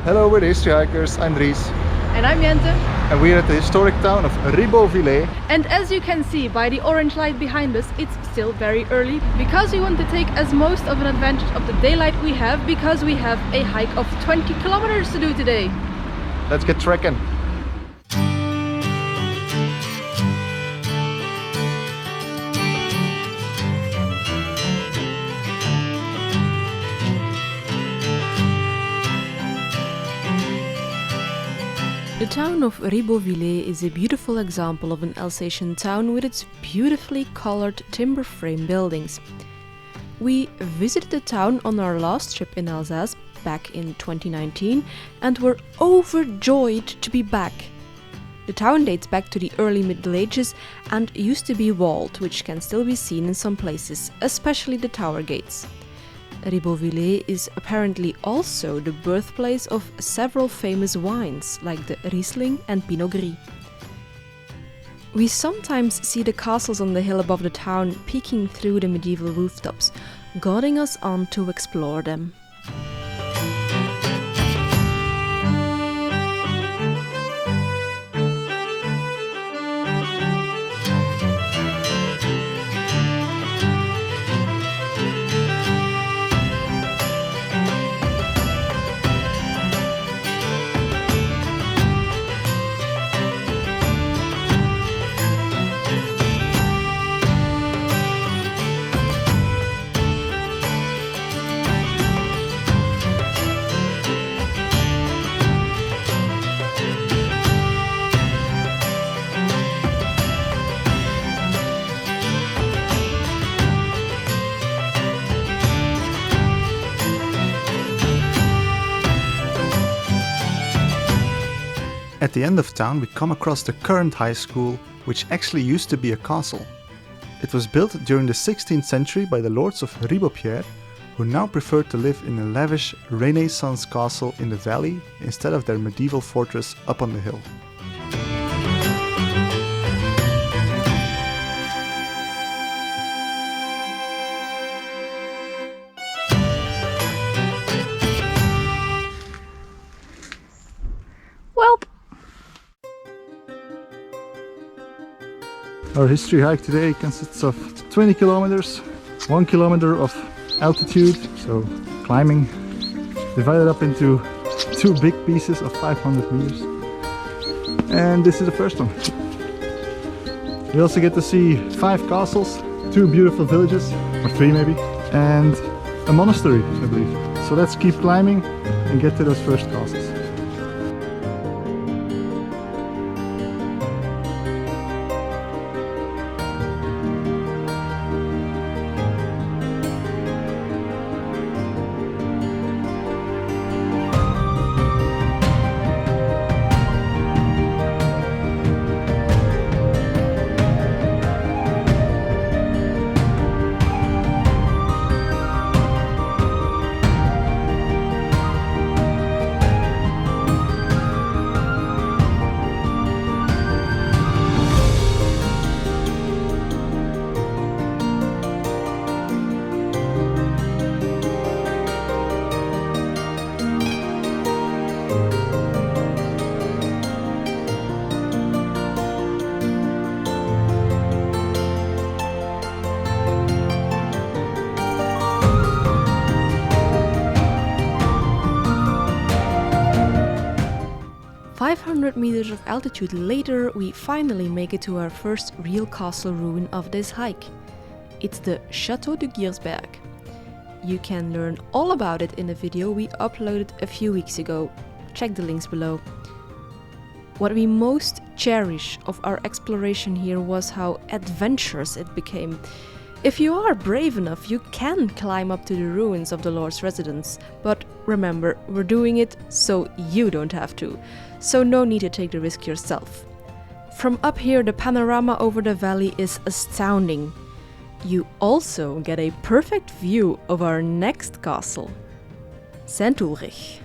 Hello, we're the History Hikers. I'm Dries. And I'm Jente. And we're at the historic town of Ribeauvillé. And as you can see by the orange light behind us, it's still very early because we want to take as most of an advantage of the daylight we have, because we have a hike of 20 kilometers to do today. Let's get trekking. The town of Ribeauvillé is a beautiful example of an Alsatian town with its beautifully colored timber frame buildings. We visited the town on our last trip in Alsace back in 2019 and were overjoyed to be back. The town dates back to the early Middle Ages and used to be walled, which can still be seen in some places, especially the tower gates. Ribeauvillé is apparently also the birthplace of several famous wines like the Riesling and Pinot Gris. We sometimes see the castles on the hill above the town peeking through the medieval rooftops, guiding us on to explore them. At the end of town we come across the current high school, which actually used to be a castle. It was built during the 16th century by the lords of Ribeaupierre, who now preferred to live in a lavish Renaissance castle in the valley instead of their medieval fortress up on the hill. Welp! Our history hike today consists of 20 kilometers, 1 kilometer of altitude, so climbing, divided up into two big pieces of 500 meters. And this is the first one. We also get to see 5 castles, 2 beautiful villages, or 3 maybe, and a monastery, I believe. So let's keep climbing and get to those first castles. Meters of altitude later, we finally make it to our first real castle ruin of this hike. It's the Château de Giersberg. You can learn all about it in a video we uploaded a few weeks ago. Check the links below. What we most cherish of our exploration here was how adventurous it became. If you are brave enough, you can climb up to the ruins of the Lord's residence, but remember, we're doing it so you don't have to, so no need to take the risk yourself. From up here, the panorama over the valley is astounding. You also get a perfect view of our next castle, St. Ulrich.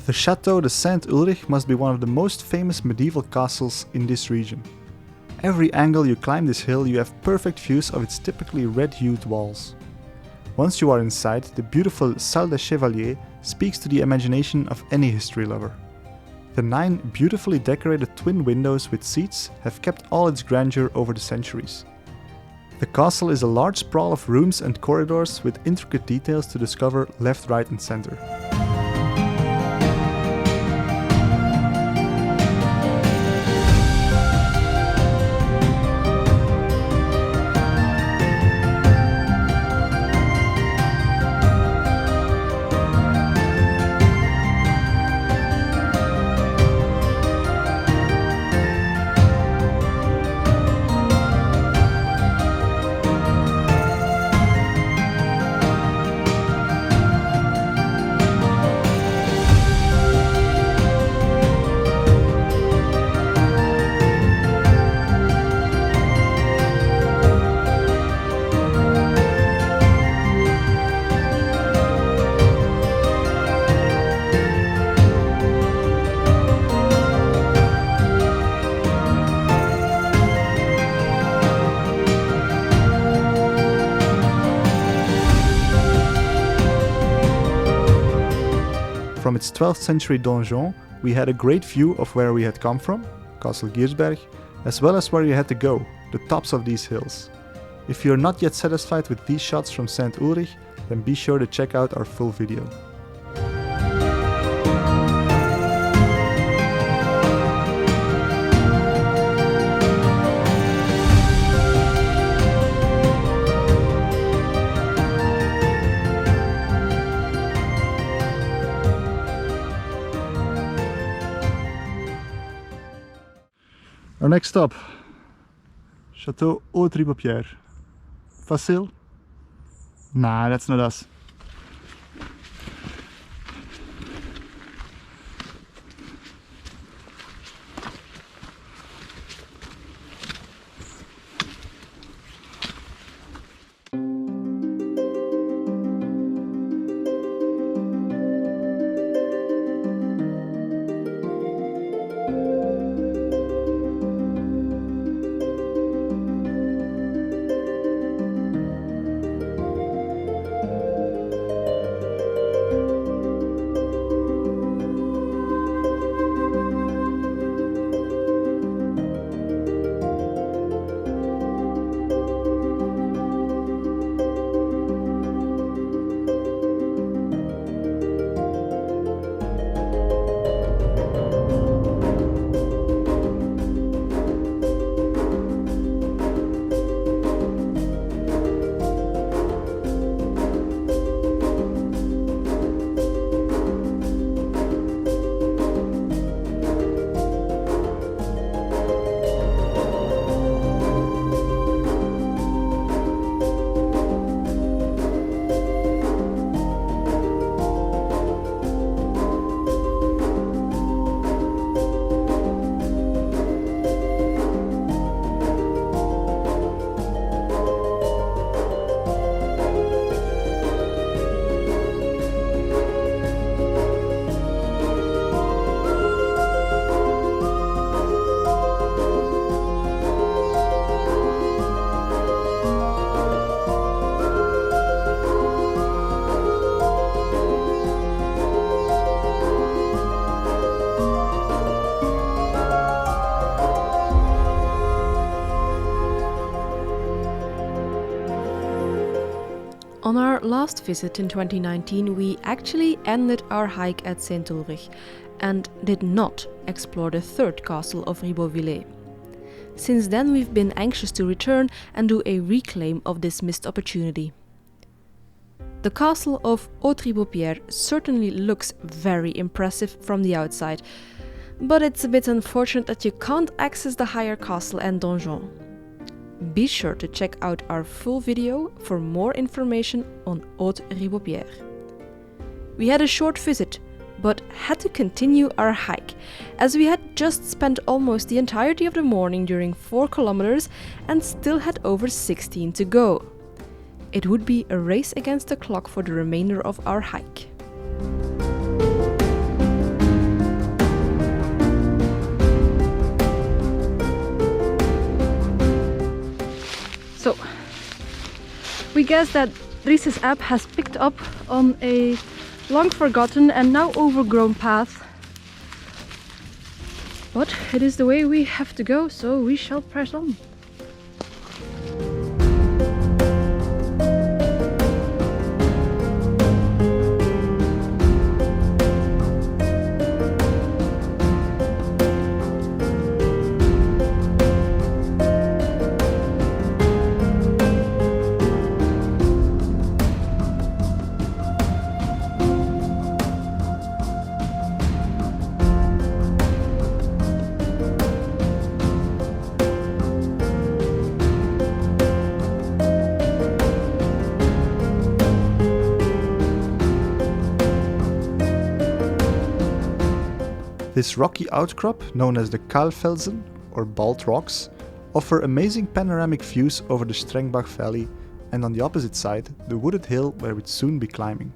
The Château de Saint-Ulrich must be one of the most famous medieval castles in this region. Every angle you climb this hill you have perfect views of its typically red-hued walls. Once you are inside, the beautiful Salle des Chevaliers speaks to the imagination of any history lover. The 9 beautifully decorated twin windows with seats have kept all its grandeur over the centuries. The castle is a large sprawl of rooms and corridors with intricate details to discover left, right and center. From its 12th century donjon, we had a great view of where we had come from, Castle Giersberg, as well as where you had to go, the tops of these hills. If you are not yet satisfied with these shots from St. Ulrich, then be sure to check out our full video. Our next stop, Château Haut-Ribeaupierre. Facile? Nah, that's not us. On our last visit in 2019, we actually ended our hike at St. Ulrich and did not explore the third castle of Ribeauvillé. Since then, we've been anxious to return and do a reclaim of this missed opportunity. The castle of Haut-Ribeaupierre certainly looks very impressive from the outside, but it's a bit unfortunate that you can't access the higher castle and donjon. Be sure to check out our full video for more information on Haut-Ribeaupierre. We had a short visit, but had to continue our hike, as we had just spent almost the entirety of the morning during 4 kilometers and still had over 16 to go. It would be a race against the clock for the remainder of our hike. We guess that Ries's app has picked up on a long forgotten and now overgrown path. But it is the way we have to go, so we shall press on. This rocky outcrop, known as the Kahlfelsen, or Bald Rocks, offer amazing panoramic views over the Strengbach Valley and on the opposite side, the wooded hill where we'd soon be climbing.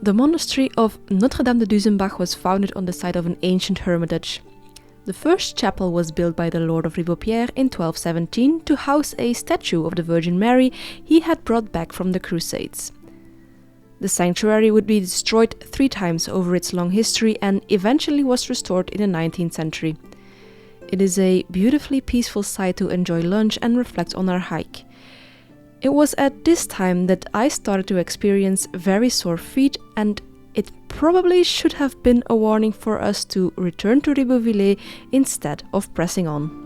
The monastery of Notre-Dame de Duisenbach was founded on the site of an ancient hermitage. The first chapel was built by the Lord of Ribeaupierre in 1217 to house a statue of the Virgin Mary he had brought back from the Crusades. The sanctuary would be destroyed 3 times over its long history and eventually was restored in the 19th century. It is a beautifully peaceful site to enjoy lunch and reflect on our hike. It was at this time that I started to experience very sore feet, and it probably should have been a warning for us to return to Ribeauvillé instead of pressing on.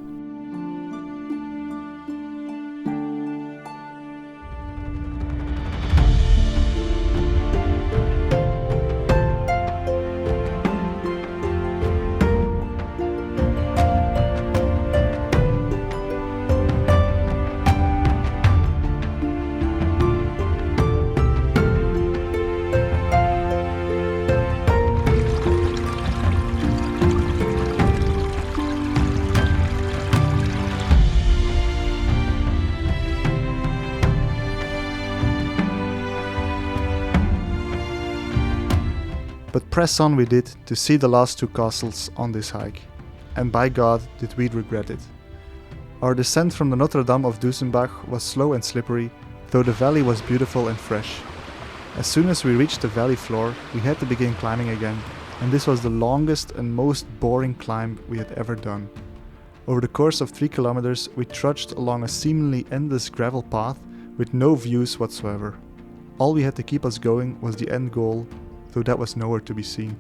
But press on we did to see the last 2 castles on this hike, and by God did we regret it. Our descent from the Notre Dame of Duisenbach was slow and slippery, though the valley was beautiful and fresh. As soon as we reached the valley floor, we had to begin climbing again, and this was the longest and most boring climb we had ever done. Over the course of 3 kilometers, we trudged along a seemingly endless gravel path with no views whatsoever. All we had to keep us going was the end goal, though that was nowhere to be seen.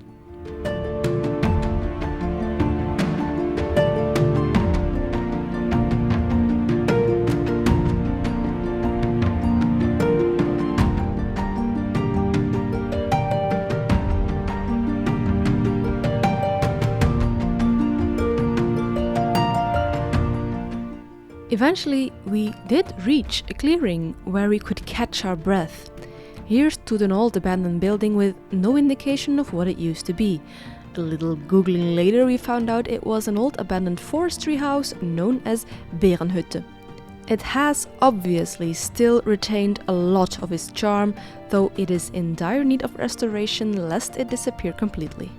Eventually, we did reach a clearing where we could catch our breath. Here stood an old abandoned building with no indication of what it used to be. A little googling later, we found out it was an old abandoned forestry house known as Berenhütte. It has obviously still retained a lot of its charm, though it is in dire need of restoration lest it disappear completely.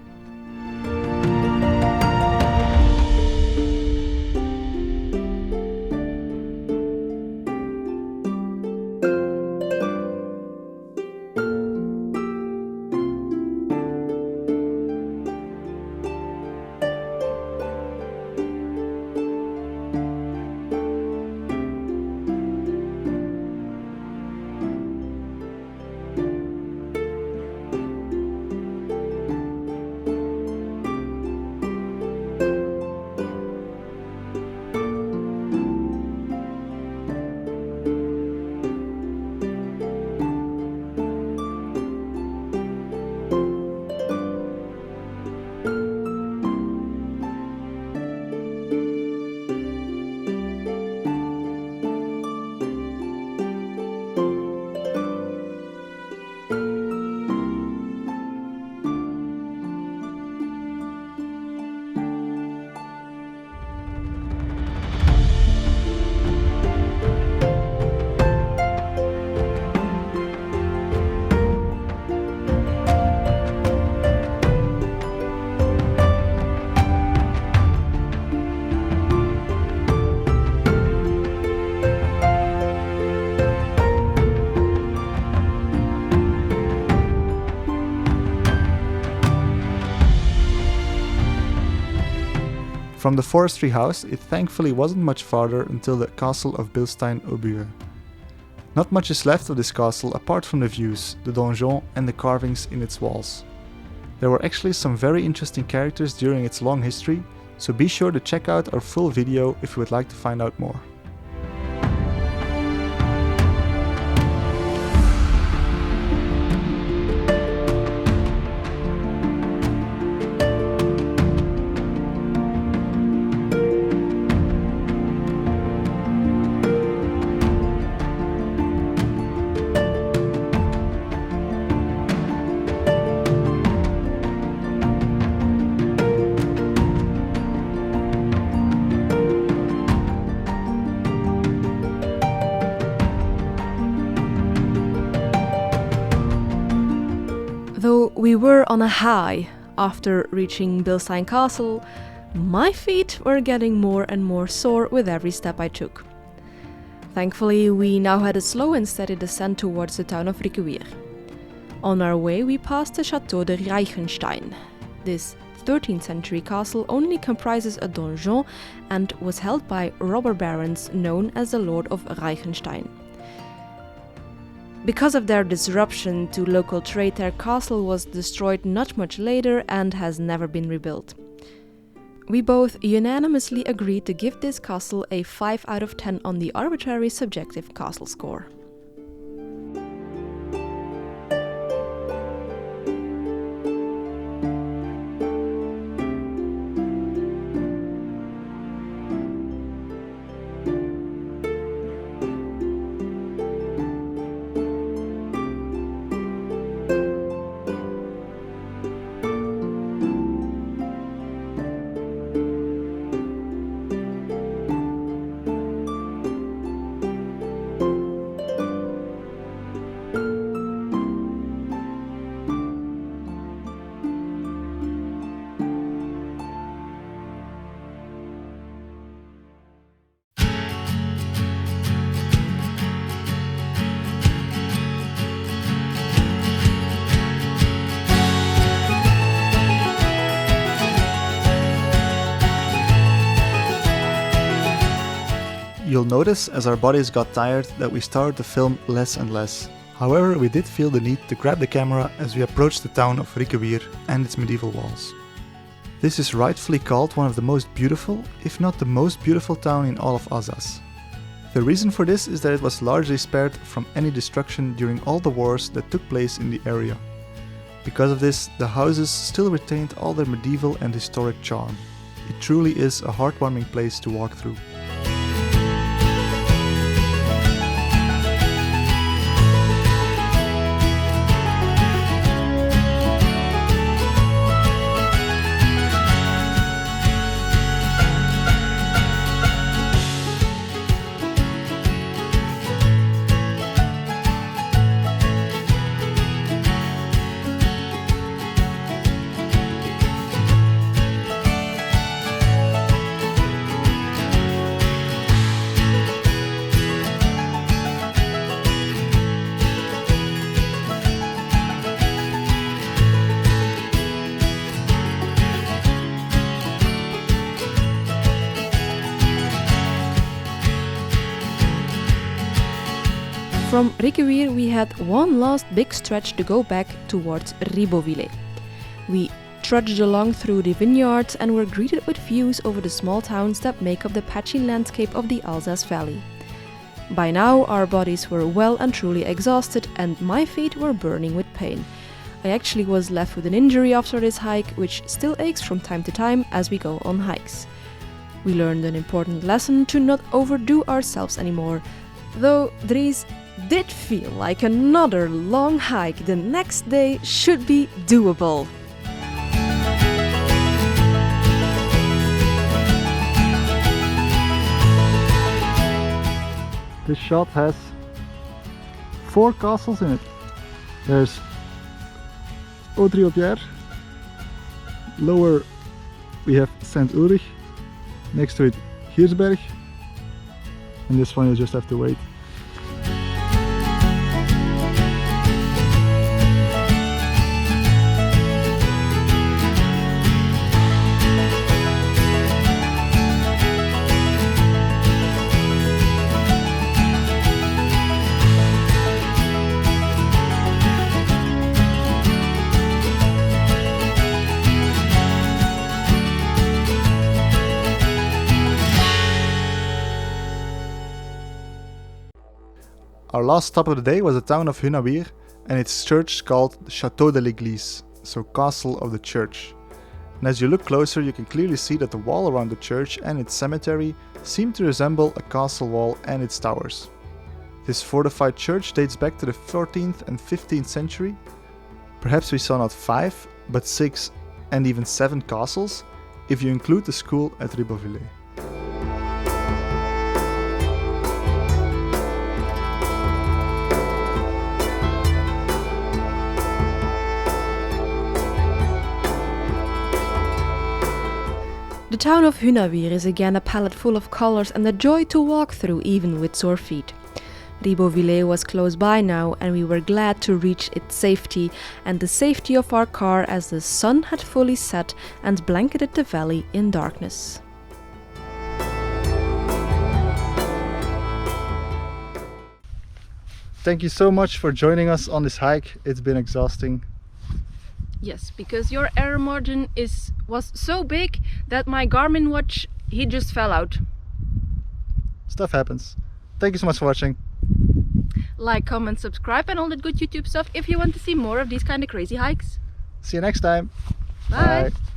From the forestry house, it thankfully wasn't much farther until the castle of Bilstein-Aubuer. Not much is left of this castle apart from the views, the donjon and the carvings in its walls. There were actually some very interesting characters during its long history, so be sure to check out our full video if you would like to find out more. Though we were on a high after reaching Bilstein Castle, my feet were getting more and more sore with every step I took. Thankfully, we now had a slow and steady descent towards the town of Rickeweer. On our way, we passed the Château de Reichenstein. This 13th century castle only comprises a donjon and was held by robber barons known as the Lord of Reichenstein. Because of their disruption to local trade, their castle was destroyed not much later and has never been rebuilt. We both unanimously agreed to give this castle a 5 out of 10 on the arbitrary subjective castle score. You'll notice as our bodies got tired that we started to film less and less. However, we did feel the need to grab the camera as we approached the town of Rickeweer and its medieval walls. This is rightfully called one of the most beautiful, if not the most beautiful town in all of Alsace. The reason for this is that it was largely spared from any destruction during all the wars that took place in the area. Because of this, the houses still retained all their medieval and historic charm. It truly is a heartwarming place to walk through. From Rickeweer we had one last big stretch to go back towards Ribeauvillé. We trudged along through the vineyards and were greeted with views over the small towns that make up the patchy landscape of the Alsace Valley. By now our bodies were well and truly exhausted and my feet were burning with pain. I actually was left with an injury after this hike, which still aches from time to time as we go on hikes. We learned an important lesson to not overdo ourselves anymore, though Dries did feel like another long hike the next day should be doable. This shot has 4 castles in it. There's Audry-Aubière. Lower we have St. Ulrich. Next to it Giersberg. And this one you just have to wait. Our last stop of the day was the town of Hunawir and its church called Château de l'Église, so Castle of the Church. And as you look closer, you can clearly see that the wall around the church and its cemetery seem to resemble a castle wall and its towers. This fortified church dates back to the 14th and 15th century. Perhaps we saw not 5, but 6 and even 7 castles, if you include the school at Ribeauvillé. The town of Hunawir is again a palette full of colors and a joy to walk through even with sore feet. Ribeauvillé was close by now and we were glad to reach its safety and the safety of our car as the sun had fully set and blanketed the valley in darkness. Thank you so much for joining us on this hike. It's been exhausting. Yes, because your error margin was so big that my Garmin watch, he just fell out. Stuff happens. Thank you so much for watching. Like, comment, subscribe and all that good YouTube stuff if you want to see more of these kind of crazy hikes. See you next time. Bye. Bye.